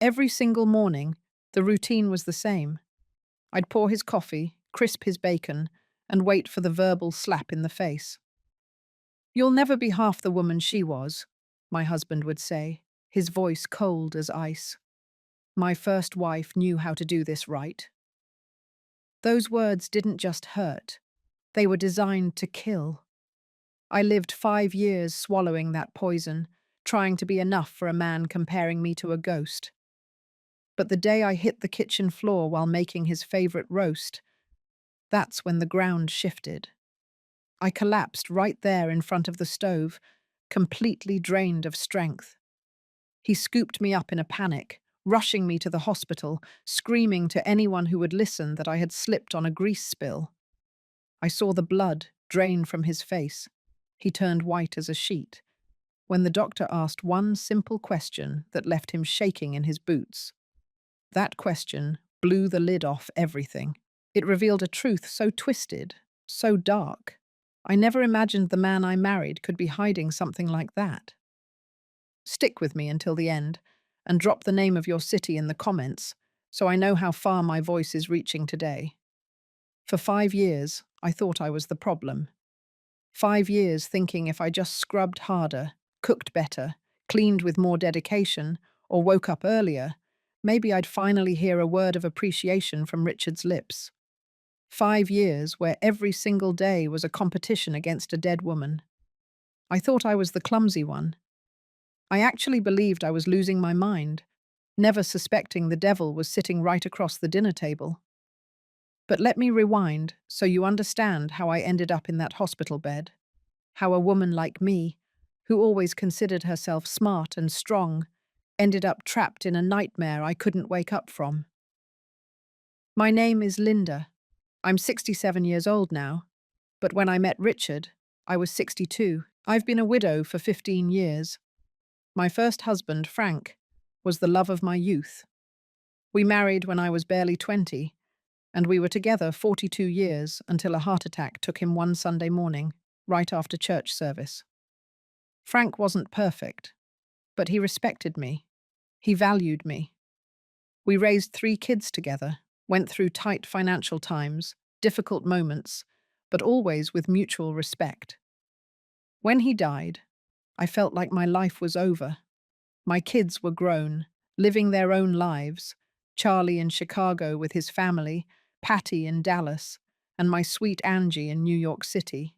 Every single morning, the routine was the same. I'd pour his coffee, crisp his bacon, and wait for the verbal slap in the face. "You'll never be half the woman she was," my husband would say, his voice cold as ice. "My first wife knew how to do this right." Those words didn't just hurt, they were designed to kill. I lived 5 years swallowing that poison, trying to be enough for a man comparing me to a ghost. But the day I hit the kitchen floor while making his favorite roast, that's when the ground shifted. I collapsed right there in front of the stove, completely drained of strength. He scooped me up in a panic, rushing me to the hospital, screaming to anyone who would listen that I had slipped on a grease spill. I saw the blood drain from his face. He turned white as a sheet, when the doctor asked one simple question that left him shaking in his boots. That question blew the lid off everything. It revealed a truth so twisted, so dark. I never imagined the man I married could be hiding something like that. Stick with me until the end, and drop the name of your city in the comments so I know how far my voice is reaching today. For 5 years, I thought I was the problem. 5 years thinking if I just scrubbed harder, cooked better, cleaned with more dedication, or woke up earlier, maybe I'd finally hear a word of appreciation from Richard's lips. 5 years where every single day was a competition against a dead woman. I thought I was the clumsy one. I actually believed I was losing my mind, never suspecting the devil was sitting right across the dinner table. But let me rewind so you understand how I ended up in that hospital bed. How a woman like me, who always considered herself smart and strong, ended up trapped in a nightmare I couldn't wake up from. My name is Linda. I'm 67 years old now, but when I met Richard, I was 62. I've been a widow for 15 years. My first husband, Frank, was the love of my youth. We married when I was barely 20, and we were together 42 years until a heart attack took him one Sunday morning, right after church service. Frank wasn't perfect, but he respected me. He valued me. We raised 3 kids together, went through tight financial times, difficult moments, but always with mutual respect. When he died, I felt like my life was over. My kids were grown, living their own lives, Charlie in Chicago with his family, Patty in Dallas, and my sweet Angie in New York City.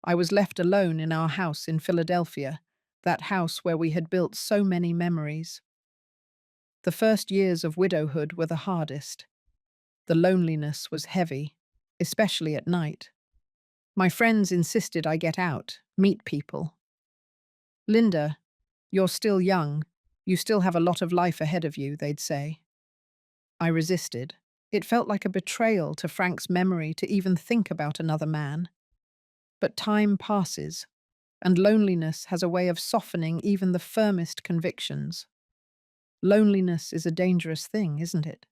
I was left alone in our house in Philadelphia, that house where we had built so many memories. The first years of widowhood were the hardest. The loneliness was heavy, especially at night. My friends insisted I get out, meet people. "Linda, you're still young. You still have a lot of life ahead of you," they'd say. I resisted. It felt like a betrayal to Frank's memory to even think about another man. But time passes, and loneliness has a way of softening even the firmest convictions. Loneliness is a dangerous thing, isn't it?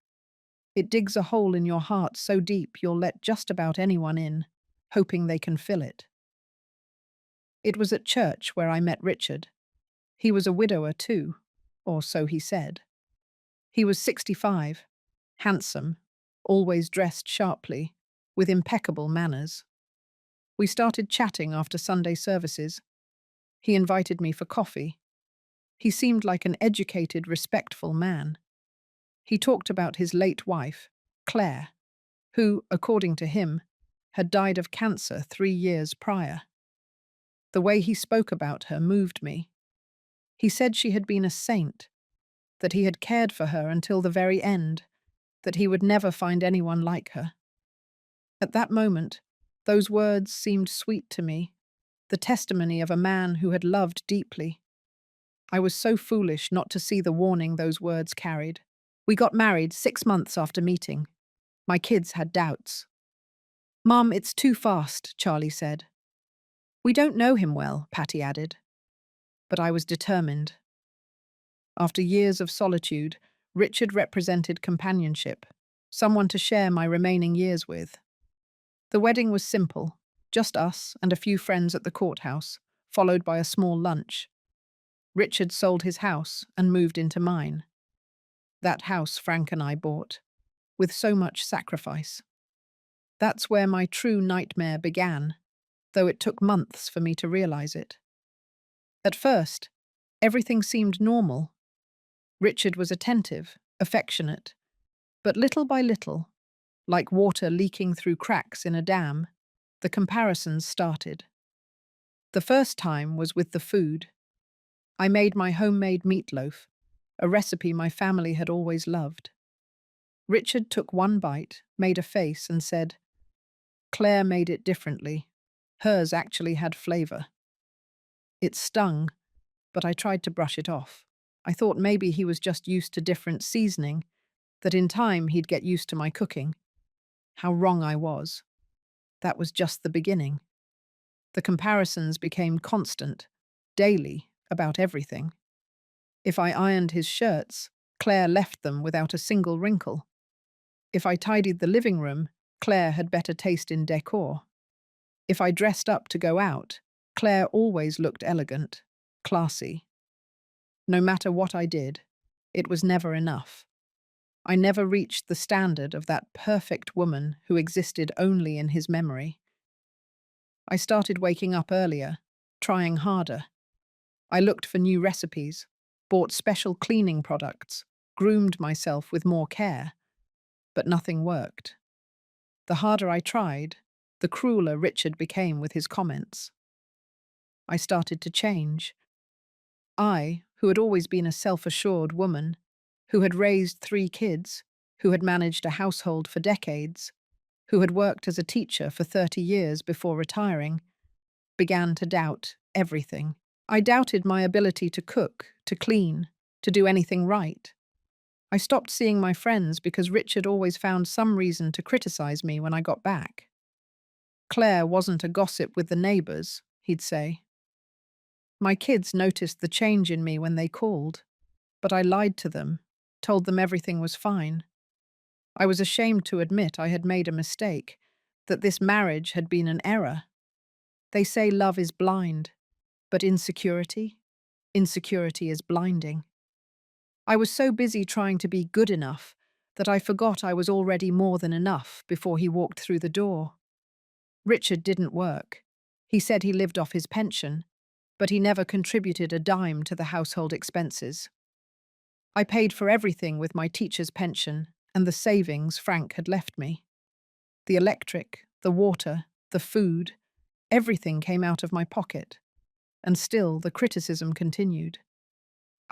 It digs a hole in your heart so deep you'll let just about anyone in, hoping they can fill it. It was at church where I met Richard. He was a widower too, or so he said. He was 65, handsome, always dressed sharply, with impeccable manners. We started chatting after Sunday services. He invited me for coffee. He seemed like an educated, respectful man. He talked about his late wife, Claire, who, according to him, had died of cancer 3 years prior. The way he spoke about her moved me. He said she had been a saint, that he had cared for her until the very end, that he would never find anyone like her. At that moment, those words seemed sweet to me, the testimony of a man who had loved deeply. I was so foolish not to see the warning those words carried. We got married 6 months after meeting. My kids had doubts. "Mum, it's too fast," Charlie said. "We don't know him well," Patty added. But I was determined. After years of solitude, Richard represented companionship, someone to share my remaining years with. The wedding was simple, just us and a few friends at the courthouse, followed by a small lunch. Richard sold his house and moved into mine. That house Frank and I bought, with so much sacrifice. That's where my true nightmare began, though it took months for me to realize it. At first, everything seemed normal. Richard was attentive, affectionate, but little by little, like water leaking through cracks in a dam, the comparisons started. The first time was with the food. I made my homemade meatloaf, a recipe my family had always loved. Richard took one bite, made a face, and said, "Claire made it differently. Hers actually had flavor." It stung, but I tried to brush it off. I thought maybe he was just used to different seasoning, that in time he'd get used to my cooking. How wrong I was. That was just the beginning. The comparisons became constant, daily, about everything. If I ironed his shirts, Claire left them without a single wrinkle. If I tidied the living room, Claire had better taste in decor. If I dressed up to go out, Claire always looked elegant, classy. No matter what I did, it was never enough. I never reached the standard of that perfect woman who existed only in his memory. I started waking up earlier, trying harder. I looked for new recipes, bought special cleaning products, groomed myself with more care, but nothing worked. The harder I tried, the crueler Richard became with his comments. I started to change. I, who had always been a self-assured woman, who had raised 3 kids, who had managed a household for decades, who had worked as a teacher for 30 years before retiring, began to doubt everything. I doubted my ability to cook, to clean, to do anything right. I stopped seeing my friends because Richard always found some reason to criticize me when I got back. Claire wasn't a gossip with the neighbors, he'd say. My kids noticed the change in me when they called, but I lied to them, told them everything was fine. I was ashamed to admit I had made a mistake, that this marriage had been an error. They say love is blind, but insecurity is blinding. I was so busy trying to be good enough that I forgot I was already more than enough before he walked through the door. Richard didn't work. He said he lived off his pension, but he never contributed a dime to the household expenses. I paid for everything with my teacher's pension and the savings Frank had left me. The electric, the water, the food, everything came out of my pocket, and still the criticism continued.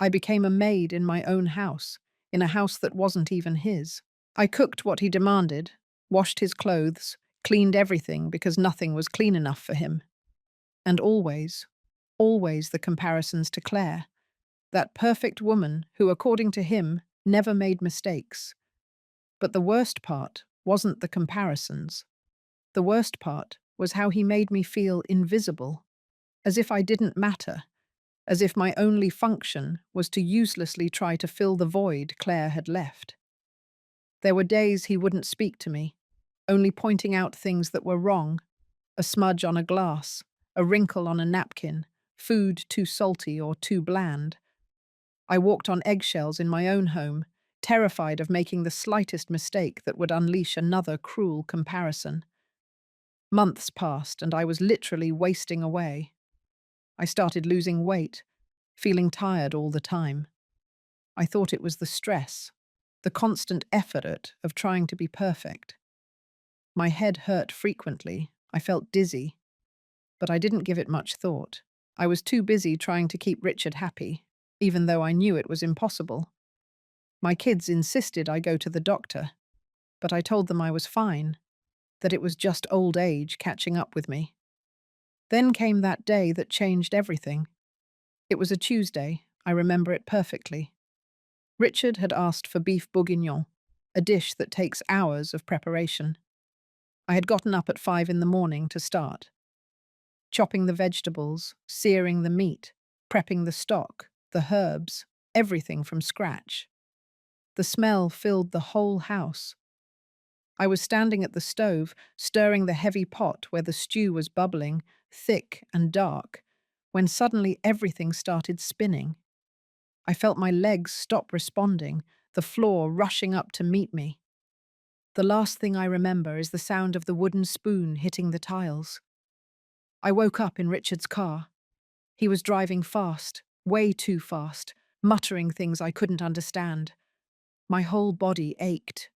I became a maid in my own house, in a house that wasn't even his. I cooked what he demanded, washed his clothes, cleaned everything because nothing was clean enough for him. And always, always the comparisons to Claire, that perfect woman who, according to him, never made mistakes. But the worst part wasn't the comparisons. The worst part was how he made me feel invisible, as if I didn't matter, as if my only function was to uselessly try to fill the void Claire had left. There were days he wouldn't speak to me, only pointing out things that were wrong, a smudge on a glass, a wrinkle on a napkin, food too salty or too bland. I walked on eggshells in my own home, terrified of making the slightest mistake that would unleash another cruel comparison. Months passed and I was literally wasting away. I started losing weight, feeling tired all the time. I thought it was the stress, the constant effort of trying to be perfect. My head hurt frequently, I felt dizzy, but I didn't give it much thought. I was too busy trying to keep Richard happy, even though I knew it was impossible. My kids insisted I go to the doctor, but I told them I was fine, that it was just old age catching up with me. Then came that day that changed everything. It was a Tuesday, I remember it perfectly. Richard had asked for beef bourguignon, a dish that takes hours of preparation. I had gotten up at 5 in the morning to start. Chopping the vegetables, searing the meat, prepping the stock, the herbs, everything from scratch. The smell filled the whole house. I was standing at the stove, stirring the heavy pot where the stew was bubbling, thick and dark, when suddenly everything started spinning. I felt my legs stop responding, the floor rushing up to meet me. The last thing I remember is the sound of the wooden spoon hitting the tiles. I woke up in Richard's car. He was driving fast, way too fast, muttering things I couldn't understand. My whole body ached.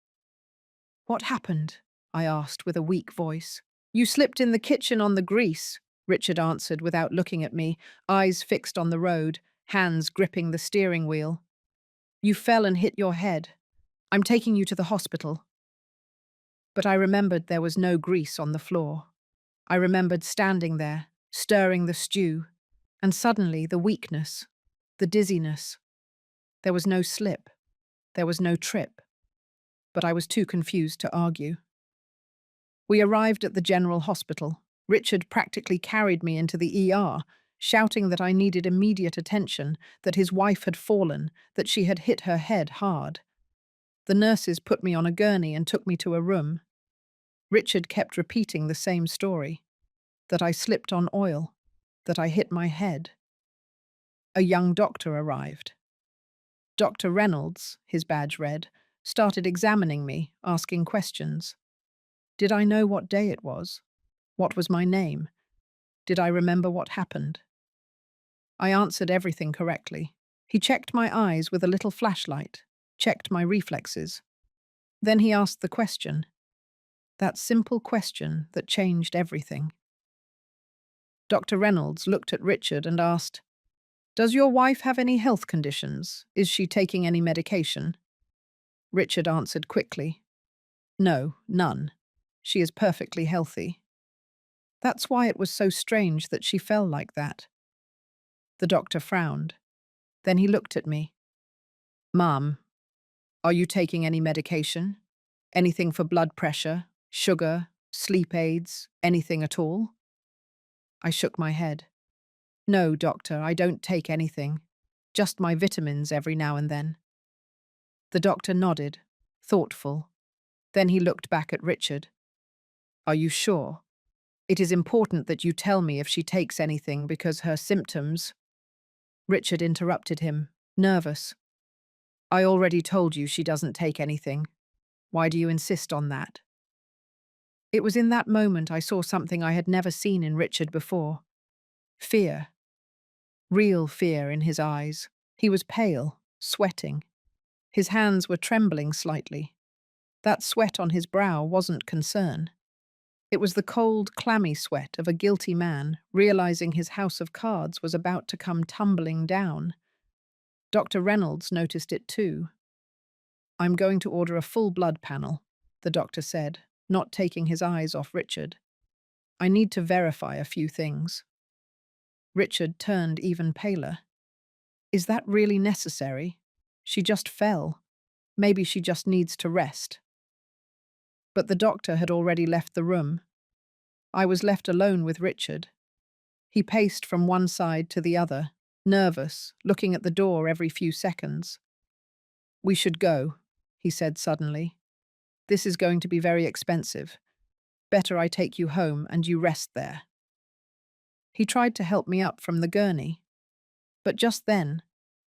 "What happened?" I asked with a weak voice. "You slipped in the kitchen on the grease," Richard answered without looking at me, eyes fixed on the road, hands gripping the steering wheel. "You fell and hit your head. I'm taking you to the hospital." But I remembered there was no grease on the floor. I remembered standing there, stirring the stew, and suddenly the weakness, the dizziness. There was no slip. There was no trip. But I was too confused to argue. We arrived at the general hospital. Richard practically carried me into the ER, shouting that I needed immediate attention, that his wife had fallen, that she had hit her head hard. The nurses put me on a gurney and took me to a room. Richard kept repeating the same story, that I slipped on oil, that I hit my head. A young doctor arrived. Dr. Reynolds, his badge read, started examining me, asking questions. Did I know what day it was? What was my name? Did I remember what happened? I answered everything correctly. He checked my eyes with a little flashlight, checked my reflexes. Then he asked the question, that simple question that changed everything. Dr. Reynolds looked at Richard and asked, "Does your wife have any health conditions? Is she taking any medication?" Richard answered quickly, "No, none. She is perfectly healthy." That's why it was so strange that she fell like that. The doctor frowned. Then he looked at me. "Ma'am, are you taking any medication? Anything for blood pressure, sugar, sleep aids, anything at all?" I shook my head. "No, doctor, I don't take anything. Just my vitamins every now and then." The doctor nodded, thoughtful. Then he looked back at Richard. "Are you sure? It is important that you tell me if she takes anything because her symptoms—" Richard interrupted him, nervous. "I already told you she doesn't take anything. Why do you insist on that?" It was in that moment I saw something I had never seen in Richard before. Fear. Real fear in his eyes. He was pale, sweating. His hands were trembling slightly. That sweat on his brow wasn't concern. It was the cold, clammy sweat of a guilty man realizing his house of cards was about to come tumbling down. Dr. Reynolds noticed it too. "I'm going to order a full blood panel," the doctor said, not taking his eyes off Richard. "I need to verify a few things." Richard turned even paler. "Is that really necessary? She just fell. Maybe she just needs to rest." But the doctor had already left the room. I was left alone with Richard. He paced from one side to the other, nervous, looking at the door every few seconds. "We should go," he said suddenly. "This is going to be very expensive. Better I take you home and you rest there." He tried to help me up from the gurney. But just then,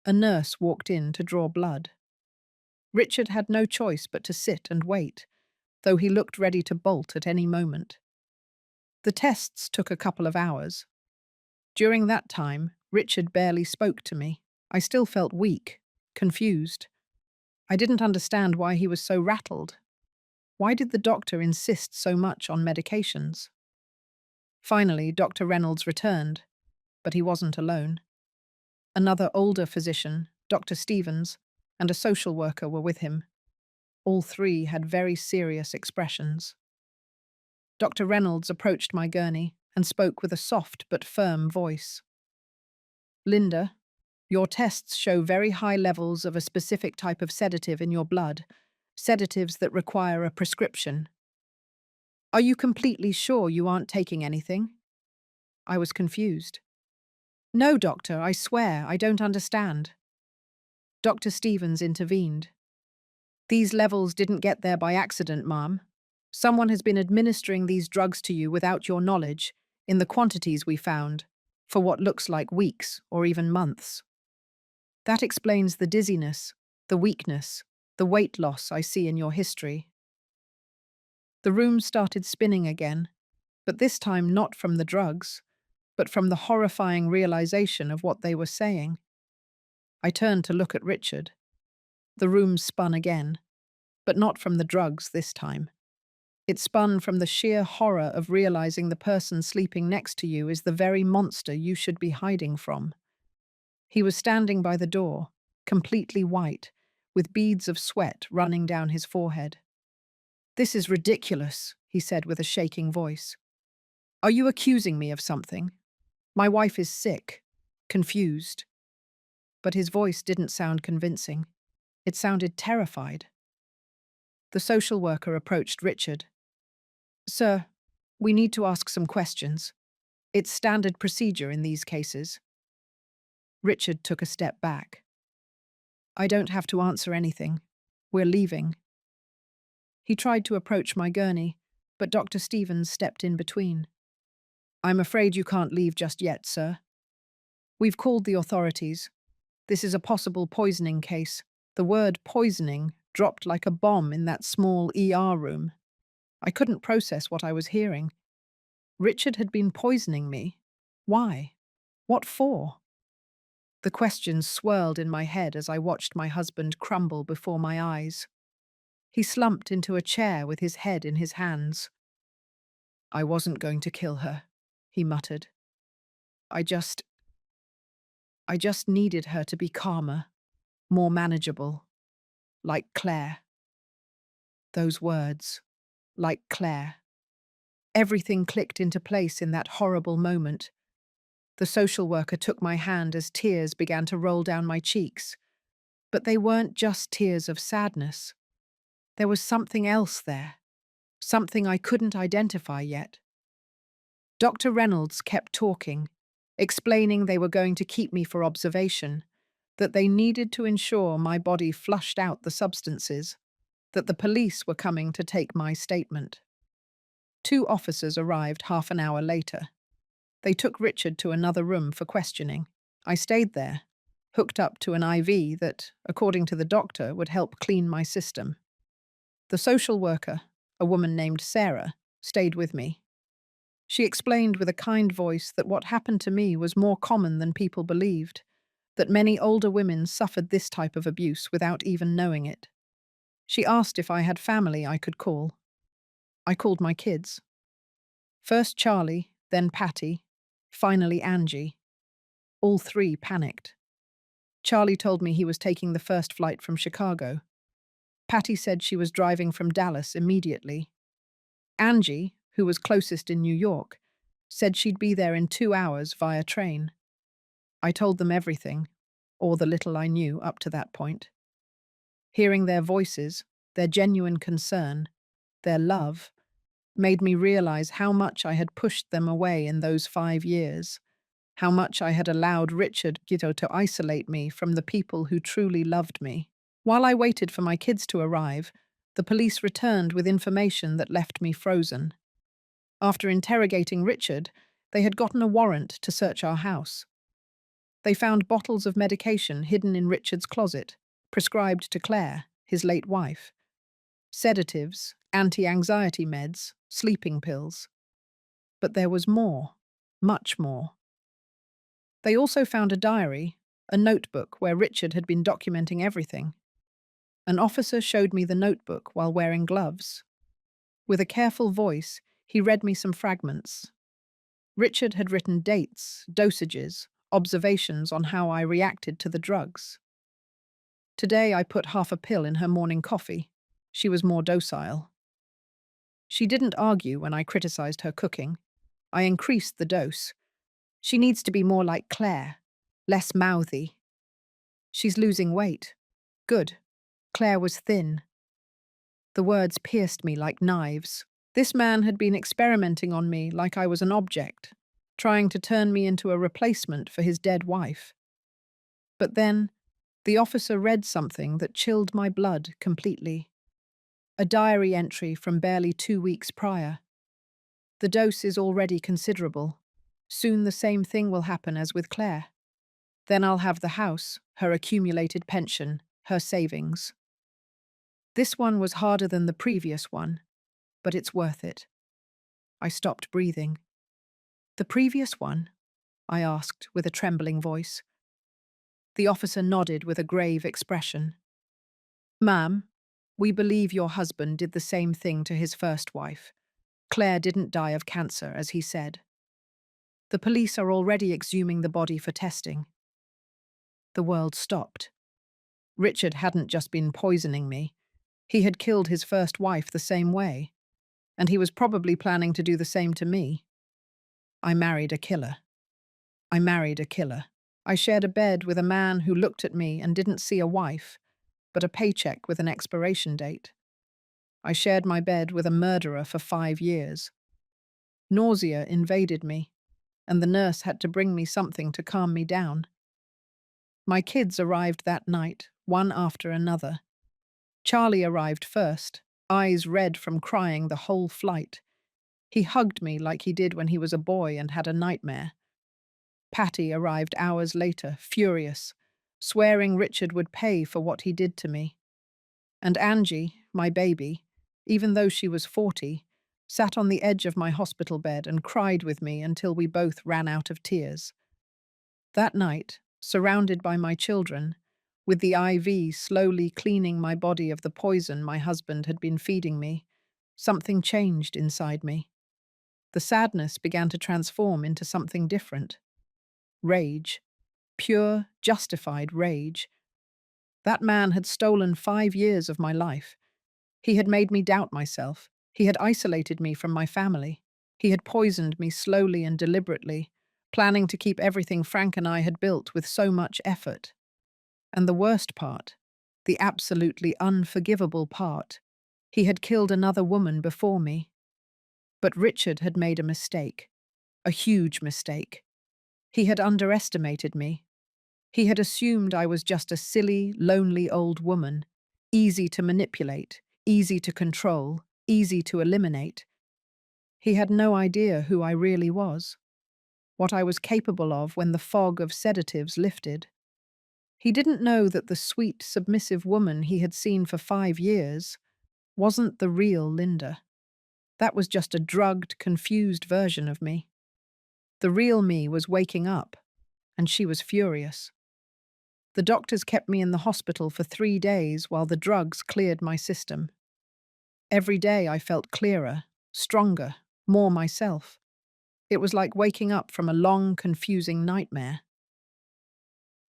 a nurse walked in to draw blood. Richard had no choice but to sit and wait, though he looked ready to bolt at any moment. The tests took a couple of hours. During that time, Richard barely spoke to me. I still felt weak, confused. I didn't understand why he was so rattled. Why did the doctor insist so much on medications? Finally, Dr. Reynolds returned, but he wasn't alone. Another older physician, Dr. Stevens, and a social worker were with him. All three had very serious expressions. Dr. Reynolds approached my gurney and spoke with a soft but firm voice. "Linda, your tests show very high levels of a specific type of sedative in your blood, sedatives that require a prescription. Are you completely sure you aren't taking anything?" I was confused. "No, doctor, I swear, I don't understand." Dr. Stevens intervened. "These levels didn't get there by accident, ma'am. Someone has been administering these drugs to you without your knowledge, in the quantities we found, for what looks like weeks or even months. That explains the dizziness, the weakness, The weight loss I see in your history. The room started spinning again, but this time not from the drugs, but from the horrifying realization of what they were saying. I turned to look at Richard. The room spun again, but not from the drugs this time. It spun from the sheer horror of realizing the person sleeping next to you is the very monster you should be hiding from. He was standing by the door, completely white, with beads of sweat running down his forehead. "This is ridiculous," he said with a shaking voice. "Are you accusing me of something? My wife is sick, confused." But his voice didn't sound convincing. It sounded terrified. The social worker approached Richard. "Sir, we need to ask some questions. It's standard procedure in these cases." Richard took a step back. "I don't have to answer anything. We're leaving." He tried to approach my gurney, but Dr. Stevens stepped in between. "I'm afraid you can't leave just yet, sir. We've called the authorities. This is a possible poisoning case." The word poisoning dropped like a bomb in that small ER room. I couldn't process what I was hearing. Richard had been poisoning me. Why? What for? The questions swirled in my head as I watched my husband crumble before my eyes. He slumped into a chair with his head in his hands. "I wasn't going to kill her," he muttered. I just I just needed her to be calmer, more manageable, like Claire." Those words, like Claire. Everything clicked into place in that horrible moment. The social worker took my hand as tears began to roll down my cheeks. But they weren't just tears of sadness. There was something else there, something I couldn't identify yet. Dr. Reynolds kept talking, explaining they were going to keep me for observation, that they needed to ensure my body flushed out the substances, that the police were coming to take my statement. 2 officers arrived half an hour later. They took Richard to another room for questioning. I stayed there, hooked up to an IV that, according to the doctor, would help clean my system. The social worker, a woman named Sarah, stayed with me. She explained with a kind voice that what happened to me was more common than people believed, that many older women suffered this type of abuse without even knowing it. She asked if I had family I could call. I called my kids. First Charlie, then Patty, finally Angie. All 3 panicked. Charlie told me he was taking the first flight from Chicago. Patty said she was driving from Dallas immediately. Angie, who was closest in New York, said she'd be there in 2 hours via train. I told them everything, or the little I knew up to that point. Hearing their voices, their genuine concern, their love, made me realize how much I had pushed them away in those 5 years, how much I had allowed Richard Gito to isolate me from the people who truly loved me. While I waited for my kids to arrive, the police returned with information that left me frozen. After interrogating Richard, they had gotten a warrant to search our house. They found bottles of medication hidden in Richard's closet, prescribed to Claire, his late wife. Sedatives, anti-anxiety meds, sleeping pills. But there was more, much more. They also found a diary, a notebook where Richard had been documenting everything. An officer showed me the notebook while wearing gloves. With a careful voice, he read me some fragments. Richard had written dates, dosages, observations on how I reacted to the drugs. Today I put half a pill in her morning coffee. She was more docile. She didn't argue when I criticized her cooking. I increased the dose. She needs to be more like Claire, less mouthy. She's losing weight. Good. Claire was thin. The words pierced me like knives. This man had been experimenting on me like I was an object, trying to turn me into a replacement for his dead wife. But then, the officer read something that chilled my blood completely. A diary entry from barely 2 weeks prior. The dose is already considerable. Soon the same thing will happen as with Claire. Then I'll have the house, her accumulated pension, her savings. This one was harder than the previous one, but it's worth it. I stopped breathing. The previous one? I asked with a trembling voice. The officer nodded with a grave expression. Ma'am, we believe your husband did the same thing to his first wife. Claire didn't die of cancer, as he said. The police are already exhuming the body for testing. The world stopped. Richard hadn't just been poisoning me. He had killed his first wife the same way, and he was probably planning to do the same to me. I married a killer. I married a killer. I shared a bed with a man who looked at me and didn't see a wife, but a paycheck with an expiration date. I shared my bed with a murderer for 5 years. Nausea invaded me, and the nurse had to bring me something to calm me down. My kids arrived that night, one after another. Charlie arrived first, eyes red from crying the whole flight. He hugged me like he did when he was a boy and had a nightmare. Patty arrived hours later, furious, swearing Richard would pay for what he did to me. And Angie, my baby, even though she was 40, sat on the edge of my hospital bed and cried with me until we both ran out of tears. That night, surrounded by my children, with the IV slowly cleaning my body of the poison my husband had been feeding me, something changed inside me. The sadness began to transform into something different. Rage. Pure, justified rage. That man had stolen 5 years of my life. He had made me doubt myself. He had isolated me from my family. He had poisoned me slowly and deliberately, planning to keep everything Frank and I had built with so much effort. And the worst part, the absolutely unforgivable part, he had killed another woman before me. But Richard had made a mistake. A huge mistake. He had underestimated me. He had assumed I was just a silly, lonely old woman, easy to manipulate, easy to control, easy to eliminate. He had no idea who I really was, what I was capable of when the fog of sedatives lifted. He didn't know that the sweet, submissive woman he had seen for 5 years wasn't the real Linda. That was just a drugged, confused version of me. The real me was waking up, and she was furious. The doctors kept me in the hospital for 3 days while the drugs cleared my system. Every day I felt clearer, stronger, more myself. It was like waking up from a long, confusing nightmare.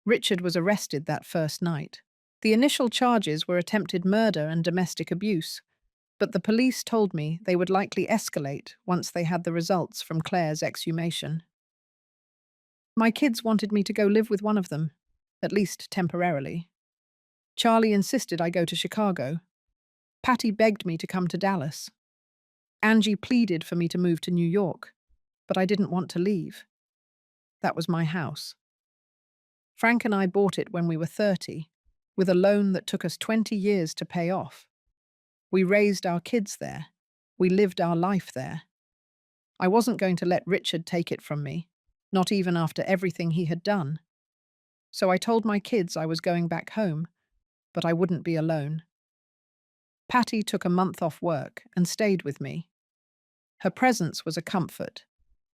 Richard was arrested that first night. The initial charges were attempted murder and domestic abuse, but the police told me they would likely escalate once they had the results from Claire's exhumation. My kids wanted me to go live with one of them, at least temporarily. Charlie insisted I go to Chicago. Patty begged me to come to Dallas. Angie pleaded for me to move to New York, but I didn't want to leave. That was my house. Frank and I bought it when we were 30, with a loan that took us 20 years to pay off. We raised our kids there. We lived our life there. I wasn't going to let Richard take it from me, not even after everything he had done. So I told my kids I was going back home, but I wouldn't be alone. Patty took a month off work and stayed with me. Her presence was a comfort,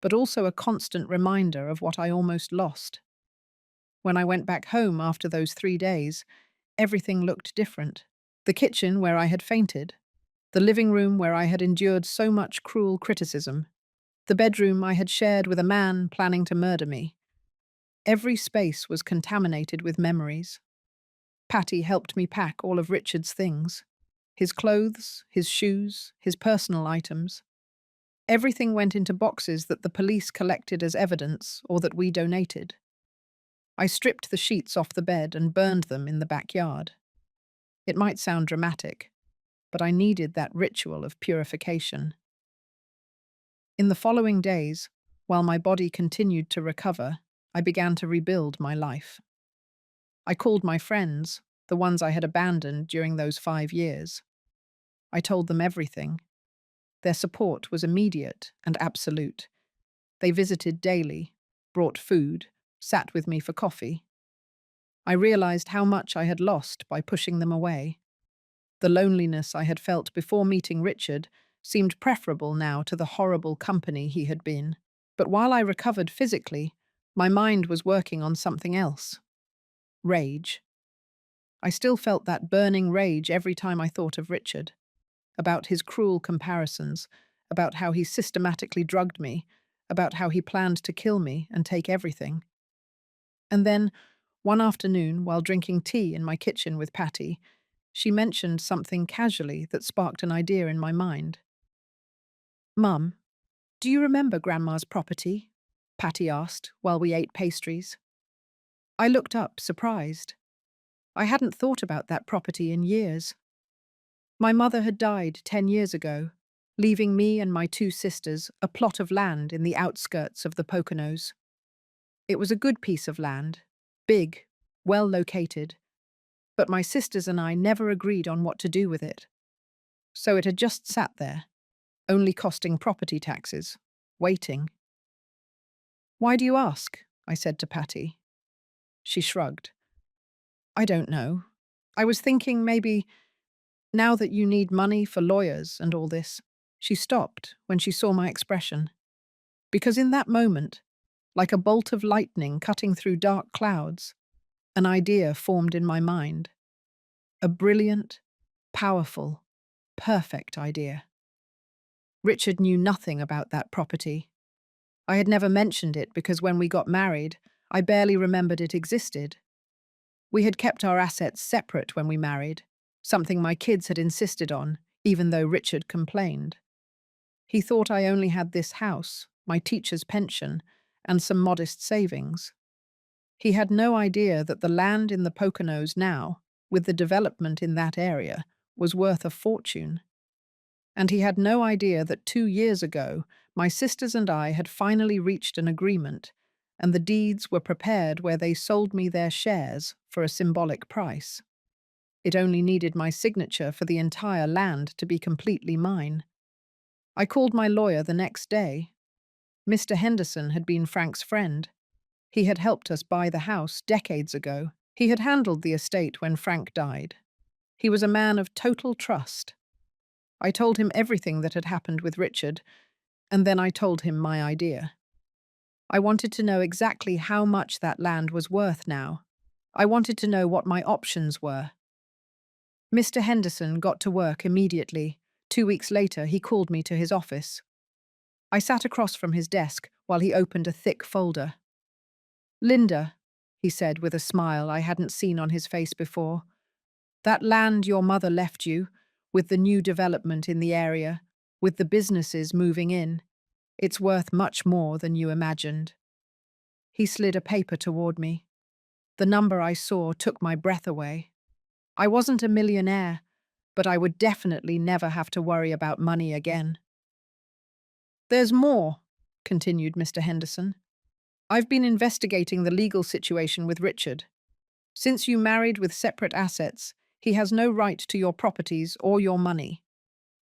but also a constant reminder of what I almost lost. When I went back home after those 3 days, everything looked different. The kitchen where I had fainted, the living room where I had endured so much cruel criticism, the bedroom I had shared with a man planning to murder me. Every space was contaminated with memories. Patty helped me pack all of Richard's things. His clothes, his shoes, his personal items. Everything went into boxes that the police collected as evidence or that we donated. I stripped the sheets off the bed and burned them in the backyard. It might sound dramatic, but I needed that ritual of purification. In the following days, while my body continued to recover, I began to rebuild my life. I called my friends, the ones I had abandoned during those 5 years. I told them everything. Their support was immediate and absolute. They visited daily, brought food, sat with me for coffee. I realized how much I had lost by pushing them away. The loneliness I had felt before meeting Richard seemed preferable now to the horrible company he had been. But while I recovered physically, my mind was working on something else. Rage. I still felt that burning rage every time I thought of Richard, about his cruel comparisons, about how he systematically drugged me, about how he planned to kill me and take everything. And then, one afternoon, while drinking tea in my kitchen with Patty, she mentioned something casually that sparked an idea in my mind. "Mum, do you remember Grandma's property?" Patty asked while we ate pastries. I looked up, surprised. I hadn't thought about that property in years. My mother had died 10 years ago, leaving me and my two sisters a plot of land in the outskirts of the Poconos. It was a good piece of land, big, well located, but my sisters and I never agreed on what to do with it. So it had just sat there, only costing property taxes, waiting. "Why do you ask?" I said to Patty. She shrugged. "I don't know. I was thinking maybe now that you need money for lawyers and all this." She stopped when she saw my expression. Because in that moment, like a bolt of lightning cutting through dark clouds, an idea formed in my mind. A brilliant, powerful, perfect idea. Richard knew nothing about that property. I had never mentioned it because when we got married, I barely remembered it existed. We had kept our assets separate when we married, something my kids had insisted on, even though Richard complained. He thought I only had this house, my teacher's pension, and some modest savings. He had no idea that the land in the Poconos now, with the development in that area, was worth a fortune. And he had no idea that 2 years ago, my sisters and I had finally reached an agreement, and the deeds were prepared where they sold me their shares for a symbolic price. It only needed my signature for the entire land to be completely mine. I called my lawyer the next day. Mr. Henderson had been Frank's friend. He had helped us buy the house decades ago. He had handled the estate when Frank died. He was a man of total trust. I told him everything that had happened with Richard, and then I told him my idea. I wanted to know exactly how much that land was worth now. I wanted to know what my options were. Mr. Henderson got to work immediately. 2 weeks later, he called me to his office. I sat across from his desk while he opened a thick folder. "Linda," he said with a smile I hadn't seen on his face before, "that land your mother left you, with the new development in the area, with the businesses moving in, it's worth much more than you imagined." He slid a paper toward me. The number I saw took my breath away. I wasn't a millionaire, but I would definitely never have to worry about money again. "There's more," continued Mr. Henderson. "I've been investigating the legal situation with Richard. Since you married with separate assets, he has no right to your properties or your money.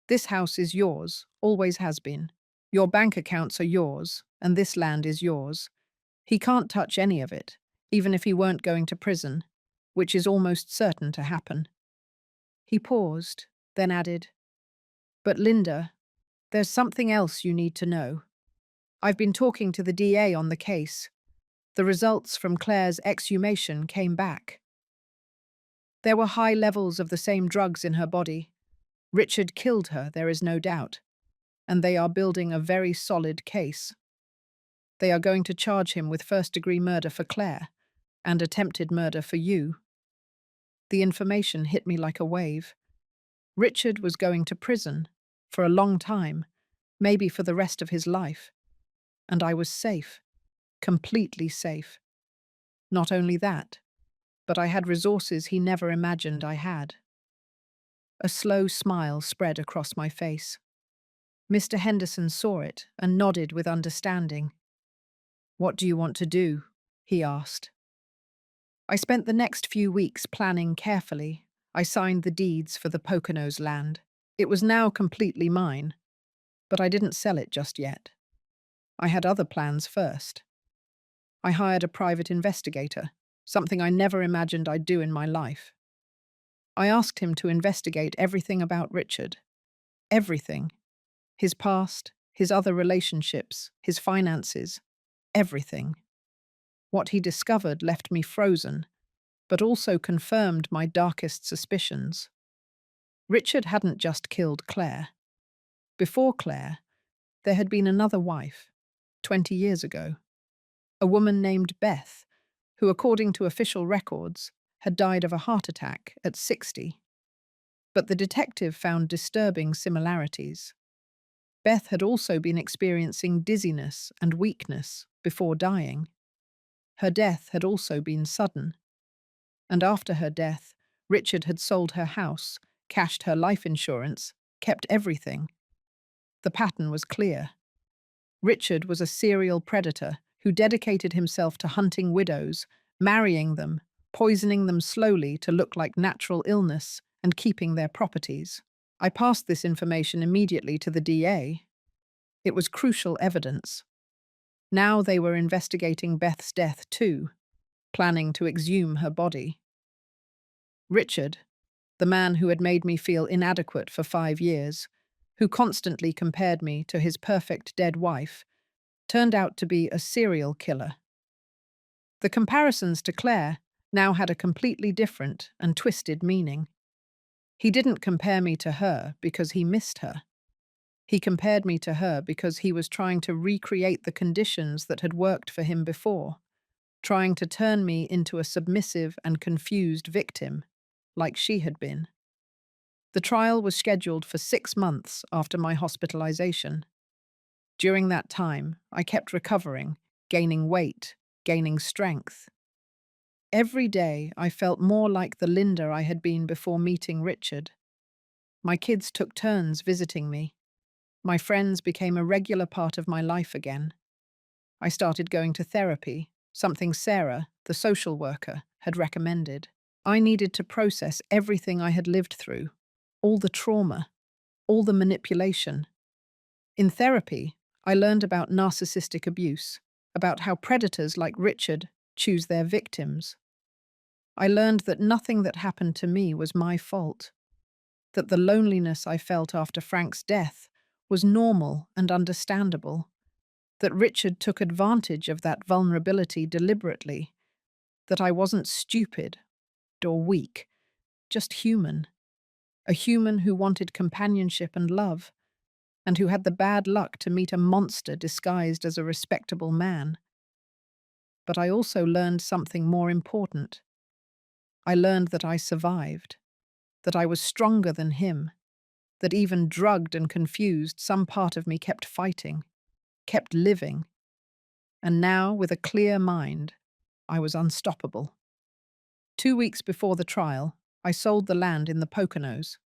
This house is yours, always has been. Your bank accounts are yours, and this land is yours. He can't touch any of it, even if he weren't going to prison, which is almost certain to happen." He paused, then added, "But Linda, there's something else you need to know. I've been talking to the DA on the case. The results from Claire's exhumation came back. There were high levels of the same drugs in her body. Richard killed her, there is no doubt, and they are building a very solid case. They are going to charge him with first-degree murder for Claire and attempted murder for you." The information hit me like a wave. Richard was going to prison for a long time, maybe for the rest of his life, and I was safe, completely safe. Not only that, but I had resources he never imagined I had. A slow smile spread across my face. Mr. Henderson saw it and nodded with understanding. "What do you want to do?" he asked. I spent the next few weeks planning carefully. I signed the deeds for the Poconos land. It was now completely mine, but I didn't sell it just yet. I had other plans first. I hired a private investigator, something I never imagined I'd do in my life. I asked him to investigate everything about Richard. Everything. His past, his other relationships, his finances. Everything. What he discovered left me frozen, but also confirmed my darkest suspicions. Richard hadn't just killed Claire. Before Claire, there had been another wife, 20 years ago, a woman named Beth, who, according to official records, had died of a heart attack at 60. But the detective found disturbing similarities. Beth had also been experiencing dizziness and weakness before dying. Her death had also been sudden. And after her death, Richard had sold her house, cashed her life insurance, kept everything. The pattern was clear. Richard was a serial predator who dedicated himself to hunting widows, marrying them, poisoning them slowly to look like natural illness, and keeping their properties. I passed this information immediately to the DA. It was crucial evidence. Now they were investigating Beth's death too, planning to exhume her body. Richard, the man who had made me feel inadequate for 5 years, who constantly compared me to his perfect dead wife, turned out to be a serial killer. The comparisons to Claire now had a completely different and twisted meaning. He didn't compare me to her because he missed her. He compared me to her because he was trying to recreate the conditions that had worked for him before, trying to turn me into a submissive and confused victim, like she had been. The trial was scheduled for 6 months after my hospitalization. During that time, I kept recovering, gaining weight, gaining strength. Every day, I felt more like the Linda I had been before meeting Richard. My kids took turns visiting me. My friends became a regular part of my life again. I started going to therapy, something Sarah, the social worker, had recommended. I needed to process everything I had lived through, all the trauma, all the manipulation. In therapy, I learned about narcissistic abuse, about how predators like Richard choose their victims. I learned that nothing that happened to me was my fault, that the loneliness I felt after Frank's death was normal and understandable, that Richard took advantage of that vulnerability deliberately, that I wasn't stupid or weak, just human, a human who wanted companionship and love, and who had the bad luck to meet a monster disguised as a respectable man. But I also learned something more important. I learned that I survived, that I was stronger than him, that even drugged and confused, some part of me kept fighting, kept living. And now, with a clear mind, I was unstoppable. 2 weeks before the trial, I sold the land in the Poconos.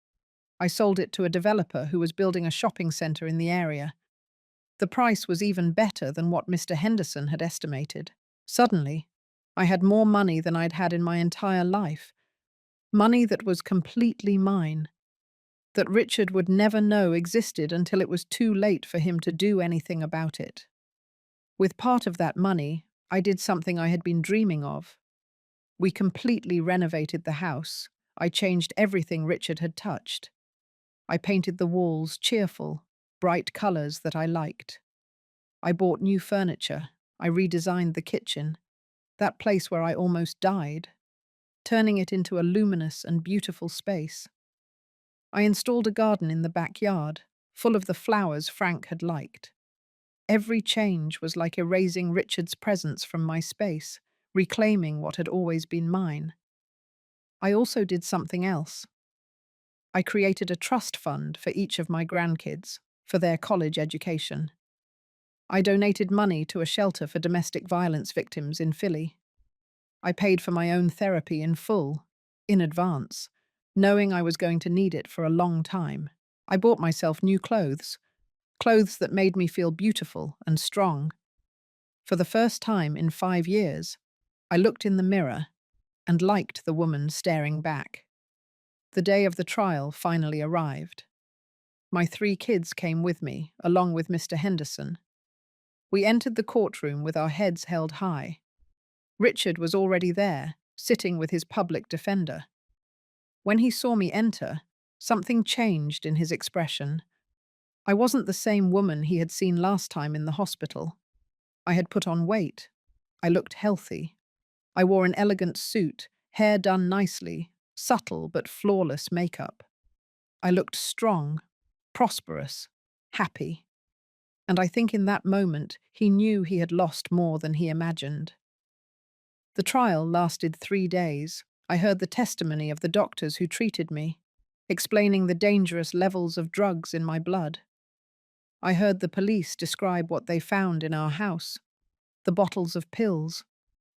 I sold it to a developer who was building a shopping center in the area. The price was even better than what Mr. Henderson had estimated. Suddenly, I had more money than I'd had in my entire life. Money that was completely mine, that Richard would never know existed until it was too late for him to do anything about it. With part of that money, I did something I had been dreaming of. We completely renovated the house. I changed everything Richard had touched. I painted the walls cheerful, bright colors that I liked. I bought new furniture. I redesigned the kitchen, that place where I almost died, turning it into a luminous and beautiful space. I installed a garden in the backyard, full of the flowers Frank had liked. Every change was like erasing Richard's presence from my space, reclaiming what had always been mine. I also did something else. I created a trust fund for each of my grandkids, for their college education. I donated money to a shelter for domestic violence victims in Philly. I paid for my own therapy in full, in advance, knowing I was going to need it for a long time. I bought myself new clothes, clothes that made me feel beautiful and strong. For the first time in 5 years, I looked in the mirror and liked the woman staring back. The day of the trial finally arrived. My 3 kids came with me, along with Mr. Henderson. We entered the courtroom with our heads held high. Richard was already there, sitting with his public defender. When he saw me enter, something changed in his expression. I wasn't the same woman he had seen last time in the hospital. I had put on weight. I looked healthy. I wore an elegant suit, hair done nicely, subtle but flawless makeup. I looked strong, prosperous, happy. And I think in that moment he knew he had lost more than he imagined. The trial lasted 3 days. I heard the testimony of the doctors who treated me, explaining the dangerous levels of drugs in my blood. I heard the police describe what they found in our house, the bottles of pills,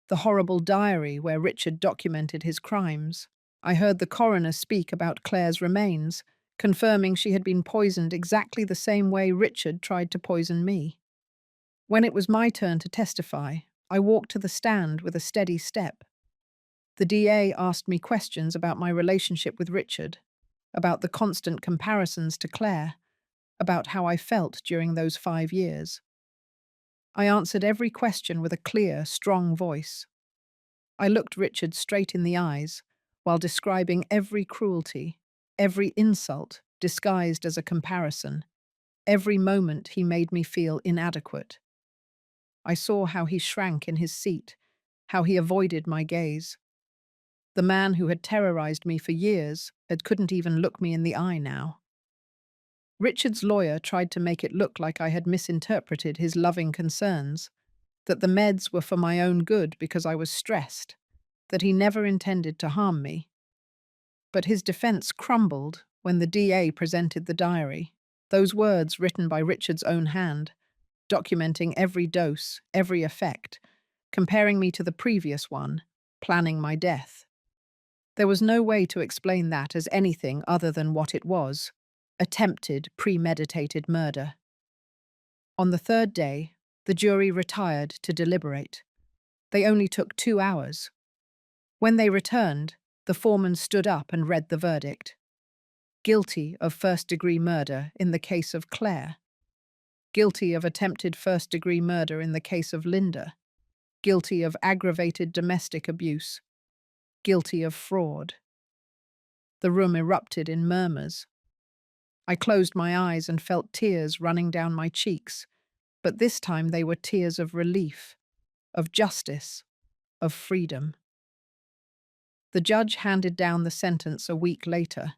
the horrible diary where Richard documented his crimes. I heard the coroner speak about Claire's remains, confirming she had been poisoned exactly the same way Richard tried to poison me. When it was my turn to testify, I walked to the stand with a steady step. The DA asked me questions about my relationship with Richard, about the constant comparisons to Claire, about how I felt during those 5 years. I answered every question with a clear, strong voice. I looked Richard straight in the eyes while describing every cruelty, every insult disguised as a comparison, every moment he made me feel inadequate. I saw how he shrank in his seat, how he avoided my gaze. The man who had terrorized me for years couldn't even look me in the eye now. Richard's lawyer tried to make it look like I had misinterpreted his loving concerns, that the meds were for my own good because I was stressed, that he never intended to harm me. But his defense crumbled when the DA presented the diary, those words written by Richard's own hand, documenting every dose, every effect, comparing me to the previous one, planning my death. There was no way to explain that as anything other than what it was: attempted, premeditated murder. On the 3rd day, the jury retired to deliberate. They only took 2 hours. When they returned, the foreman stood up and read the verdict. Guilty of first-degree murder in the case of Claire. Guilty of attempted first-degree murder in the case of Linda. Guilty of aggravated domestic abuse. Guilty of fraud. The room erupted in murmurs. I closed my eyes and felt tears running down my cheeks, but this time they were tears of relief, of justice, of freedom. The judge handed down the sentence a week later.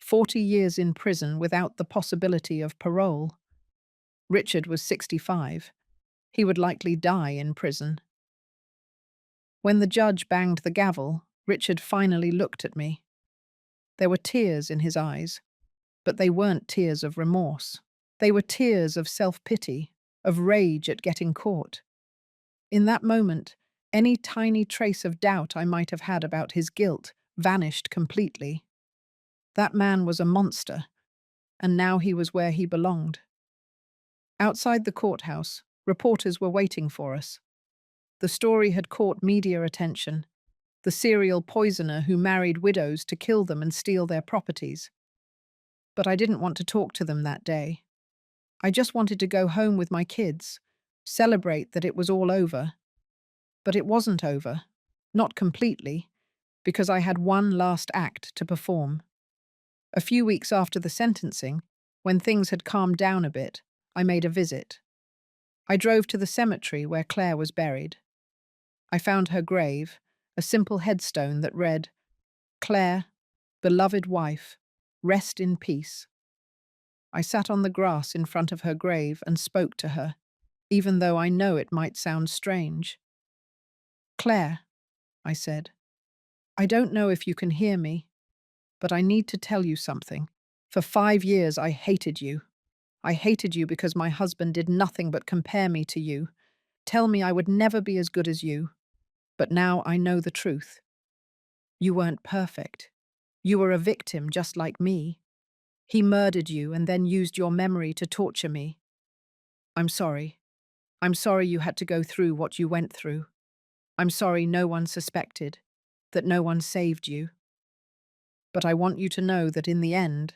40 years in prison without the possibility of parole. Richard was 65. He would likely die in prison. When the judge banged the gavel, Richard finally looked at me. There were tears in his eyes, but they weren't tears of remorse. They were tears of self-pity, of rage at getting caught. In that moment, any tiny trace of doubt I might have had about his guilt vanished completely. That man was a monster, and now he was where he belonged. Outside the courthouse, reporters were waiting for us. The story had caught media attention. The serial poisoner who married widows to kill them and steal their properties. But I didn't want to talk to them that day. I just wanted to go home with my kids, celebrate that it was all over. But it wasn't over, not completely, because I had one last act to perform. A few weeks after the sentencing, when things had calmed down a bit, I made a visit. I drove to the cemetery where Claire was buried. I found her grave, a simple headstone that read, "Claire, beloved wife, rest in peace." I sat on the grass in front of her grave and spoke to her, even though I know it might sound strange. "Claire," I said, "I don't know if you can hear me, but I need to tell you something. For 5 years I hated you. I hated you because my husband did nothing but compare me to you, tell me I would never be as good as you. But now I know the truth. You weren't perfect. You were a victim just like me. He murdered you and then used your memory to torture me. I'm sorry. I'm sorry you had to go through what you went through. I'm sorry no one suspected, that no one saved you. But I want you to know that in the end,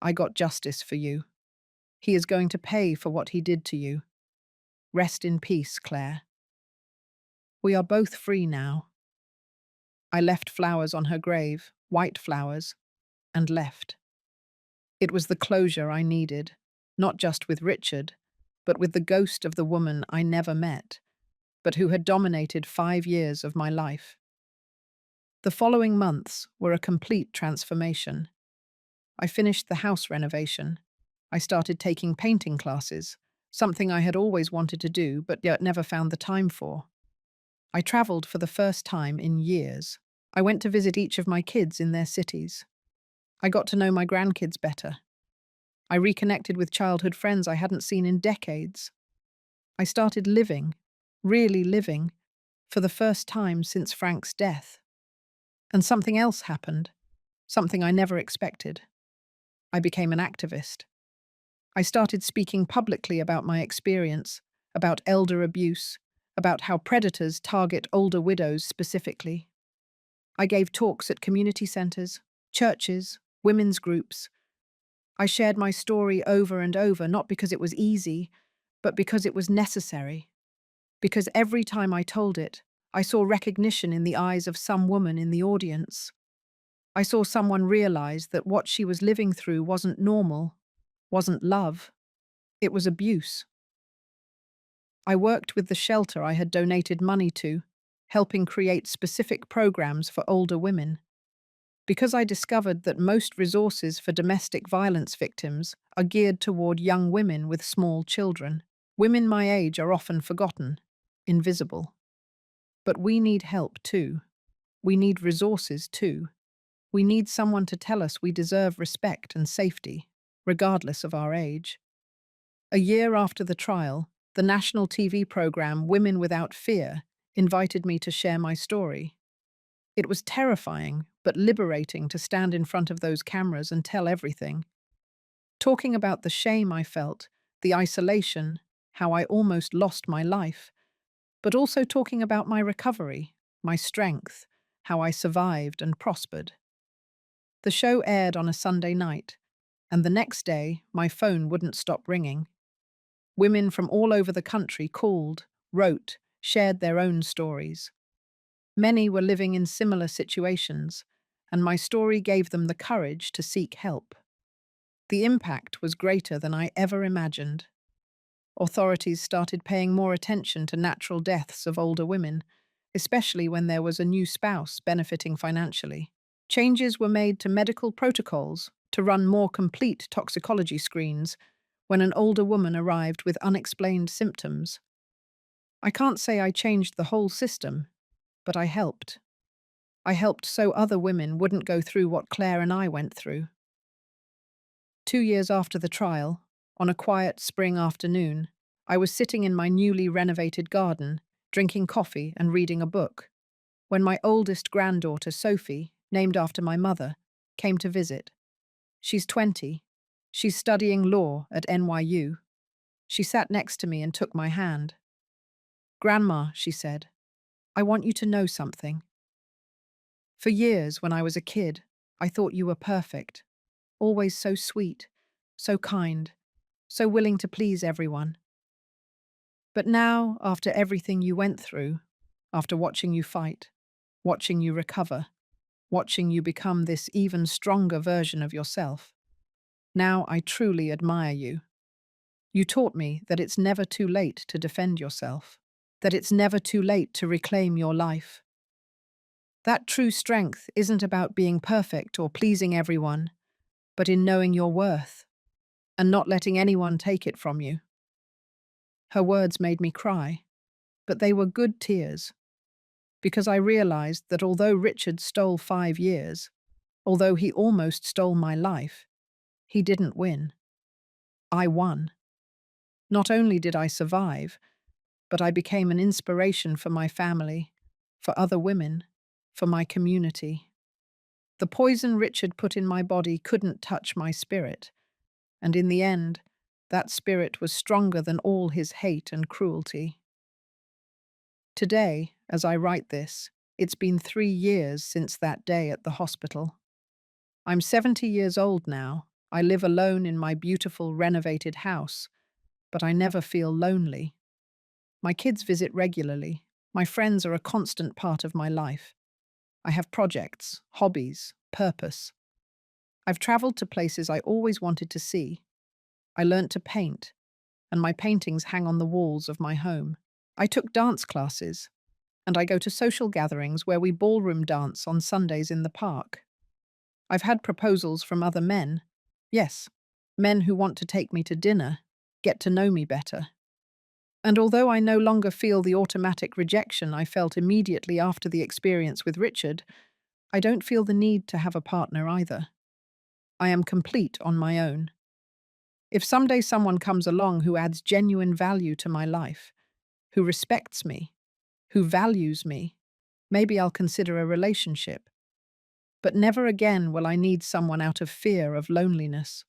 I got justice for you. He is going to pay for what he did to you. Rest in peace, Claire. We are both free now." I left flowers on her grave, white flowers, and left. It was the closure I needed, not just with Richard, but with the ghost of the woman I never met, but who had dominated 5 years of my life. The following months were a complete transformation. I finished the house renovation. I started taking painting classes, something I had always wanted to do but yet never found the time for. I traveled for the first time in years. I went to visit each of my kids in their cities. I got to know my grandkids better. I reconnected with childhood friends I hadn't seen in decades. I started living, really living, for the first time since Frank's death. And something else happened, something I never expected. I became an activist. I started speaking publicly about my experience, about elder abuse, about how predators target older widows specifically. I gave talks at community centers, churches, women's groups. I shared my story over and over, not because it was easy, but because it was necessary. Because every time I told it, I saw recognition in the eyes of some woman in the audience. I saw someone realize that what she was living through wasn't normal, wasn't love, it was abuse. I worked with the shelter I had donated money to, helping create specific programs for older women. Because I discovered that most resources for domestic violence victims are geared toward young women with small children. Women my age are often forgotten, invisible. But we need help too. We need resources too. We need someone to tell us we deserve respect and safety, regardless of our age. A year after the trial, the national TV program Women Without Fear invited me to share my story. It was terrifying, but liberating to stand in front of those cameras and tell everything. Talking about the shame I felt, the isolation, how I almost lost my life, but also talking about my recovery, my strength, how I survived and prospered. The show aired on a Sunday night, and the next day, my phone wouldn't stop ringing. Women from all over the country called, wrote, shared their own stories. Many were living in similar situations, and my story gave them the courage to seek help. The impact was greater than I ever imagined. Authorities started paying more attention to natural deaths of older women, especially when there was a new spouse benefiting financially. Changes were made to medical protocols to run more complete toxicology screens when an older woman arrived with unexplained symptoms. I can't say I changed the whole system, but I helped. I helped so other women wouldn't go through what Claire and I went through. 2 years after the trial, on a quiet spring afternoon, I was sitting in my newly renovated garden, drinking coffee and reading a book, when my oldest granddaughter, Sophie, named after my mother, came to visit. She's 20. She's studying law at NYU. She sat next to me and took my hand. "Grandma," she said, "I want you to know something. For years, when I was a kid, I thought you were perfect, always so sweet, so kind, so willing to please everyone. But now, after everything you went through, after watching you fight, watching you recover, watching you become this even stronger version of yourself, now I truly admire you. You taught me that it's never too late to defend yourself, that it's never too late to reclaim your life. That true strength isn't about being perfect or pleasing everyone, but in knowing your worth and not letting anyone take it from you." Her words made me cry, but they were good tears, because I realized that although Richard stole 5 years, although he almost stole my life, he didn't win. I won. Not only did I survive, but I became an inspiration for my family, for other women, for my community. The poison Richard put in my body couldn't touch my spirit, and in the end, that spirit was stronger than all his hate and cruelty. Today, as I write this, it's been 3 years since that day at the hospital. I'm 70 years old now. I live alone in my beautiful renovated house, but I never feel lonely. My kids visit regularly. My friends are a constant part of my life. I have projects, hobbies, purpose. I've traveled to places I always wanted to see. I learnt to paint, and my paintings hang on the walls of my home. I took dance classes, and I go to social gatherings where we ballroom dance on Sundays in the park. I've had proposals from other men. Yes, men who want to take me to dinner, get to know me better. And although I no longer feel the automatic rejection I felt immediately after the experience with Richard, I don't feel the need to have a partner either. I am complete on my own. If someday someone comes along who adds genuine value to my life, who respects me, who values me, maybe I'll consider a relationship. But never again will I need someone out of fear of loneliness.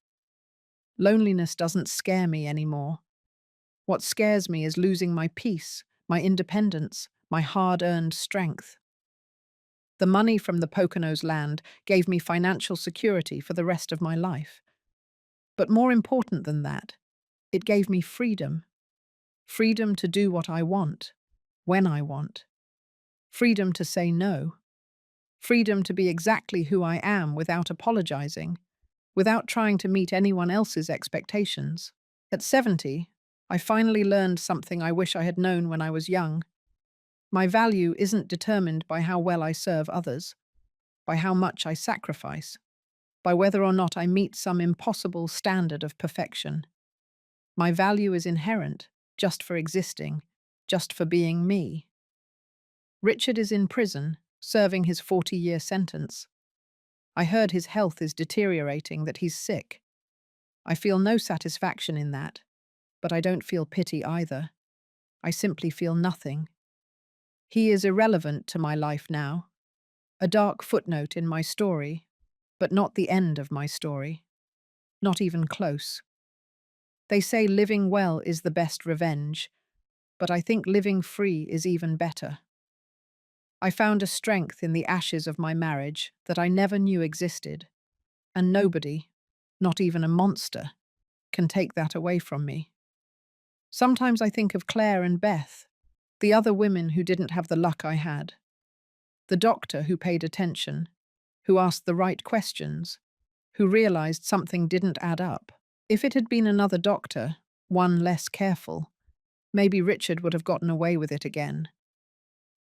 Loneliness doesn't scare me anymore. What scares me is losing my peace, my independence, my hard-earned strength. The money from the Poconos land gave me financial security for the rest of my life. But more important than that, it gave me freedom. Freedom to do what I want, when I want. Freedom to say no. Freedom to be exactly who I am without apologizing, without trying to meet anyone else's expectations. At 70, I finally learned something I wish I had known when I was young. My value isn't determined by how well I serve others, by how much I sacrifice, by whether or not I meet some impossible standard of perfection. My value is inherent, just for existing, just for being me. Richard is in prison, serving his 40-year sentence. I heard his health is deteriorating, that he's sick. I feel no satisfaction in that, but I don't feel pity either. I simply feel nothing. He is irrelevant to my life now, a dark footnote in my story, but not the end of my story, not even close. They say living well is the best revenge, but I think living free is even better. I found a strength in the ashes of my marriage that I never knew existed, and nobody, not even a monster, can take that away from me. Sometimes I think of Claire and Beth, the other women who didn't have the luck I had. The doctor who paid attention, who asked the right questions, who realized something didn't add up. If it had been another doctor, one less careful, maybe Richard would have gotten away with it again.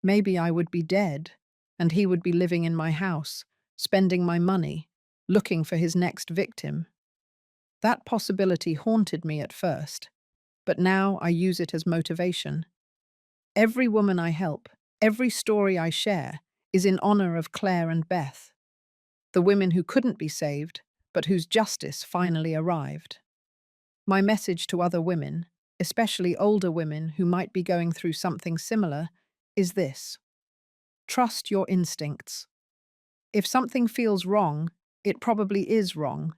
Maybe I would be dead, and he would be living in my house, spending my money, looking for his next victim. That possibility haunted me at first, but now I use it as motivation. Every woman I help, every story I share, is in honor of Claire and Beth, the women who couldn't be saved, but whose justice finally arrived. My message to other women, especially older women who might be going through something similar, is this: trust your instincts. If something feels wrong, it probably is wrong.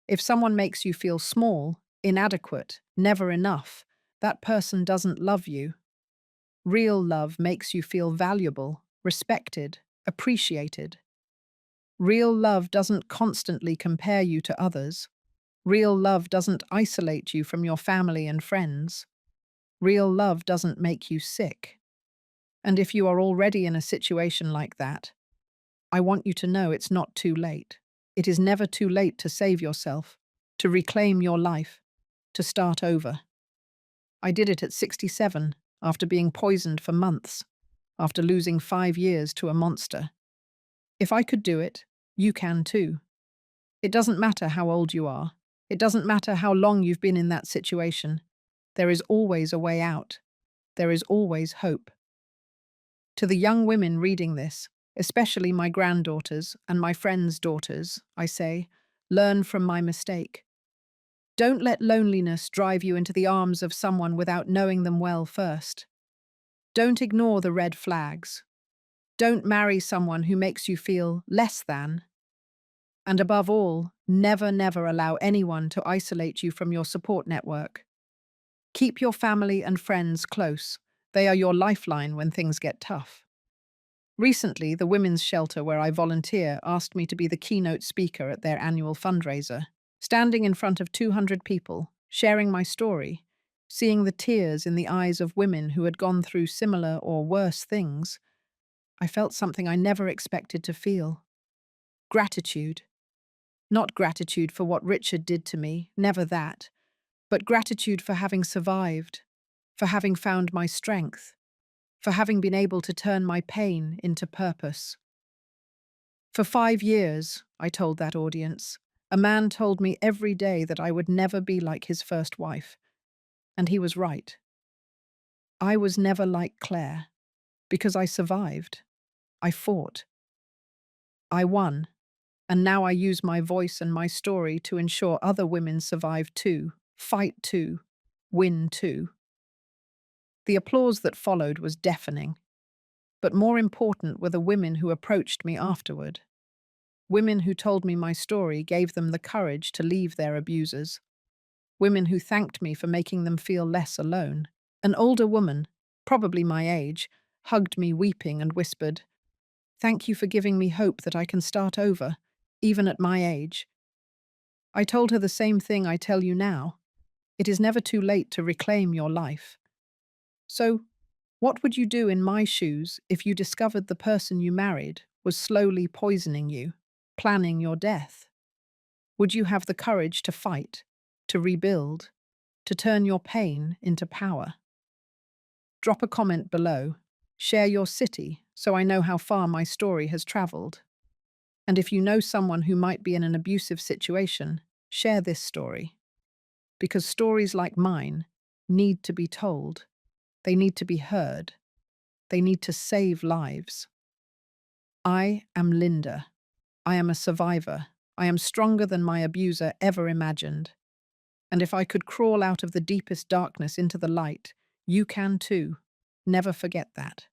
If someone makes you feel small, inadequate, never enough, that person doesn't love you. Real love makes you feel valuable, respected, appreciated. Real love doesn't constantly compare you to others. Real love doesn't isolate you from your family and friends. Real love doesn't make you sick. And if you are already in a situation like that, I want you to know it's not too late. It is never too late to save yourself, to reclaim your life, to start over. I did it at 67, after being poisoned for months, after losing 5 years to a monster. If I could do it, you can too. It doesn't matter how old you are. It doesn't matter how long you've been in that situation. There is always a way out. There is always hope. To the young women reading this, especially my granddaughters and my friends' daughters, I say, learn from my mistake. Don't let loneliness drive you into the arms of someone without knowing them well first. Don't ignore the red flags. Don't marry someone who makes you feel less than. And above all, never, never allow anyone to isolate you from your support network. Keep your family and friends close. They are your lifeline when things get tough. Recently, the women's shelter where I volunteer asked me to be the keynote speaker at their annual fundraiser. Standing in front of 200 people, sharing my story, seeing the tears in the eyes of women who had gone through similar or worse things, I felt something I never expected to feel. Gratitude. Not gratitude for what Richard did to me, never that, but gratitude for having survived, for having found my strength, for having been able to turn my pain into purpose. For 5 years, I told that audience, a man told me every day that I would never be like his first wife. And he was right. I was never like Claire, because I survived. I fought. I won. And now I use my voice and my story to ensure other women survive too, fight too, win too. The applause that followed was deafening. But more important were the women who approached me afterward. Women who told me my story gave them the courage to leave their abusers. Women who thanked me for making them feel less alone. An older woman, probably my age, hugged me weeping and whispered, "Thank you for giving me hope that I can start over, even at my age." I told her the same thing I tell you now. It is never too late to reclaim your life. So, what would you do in my shoes if you discovered the person you married was slowly poisoning you, planning your death? Would you have the courage to fight, to rebuild, to turn your pain into power? Drop a comment below. Share your city so I know how far my story has traveled. And if you know someone who might be in an abusive situation, share this story. Because stories like mine need to be told. They need to be heard. They need to save lives. I am Linda. I am a survivor. I am stronger than my abuser ever imagined. And if I could crawl out of the deepest darkness into the light, you can too. Never forget that.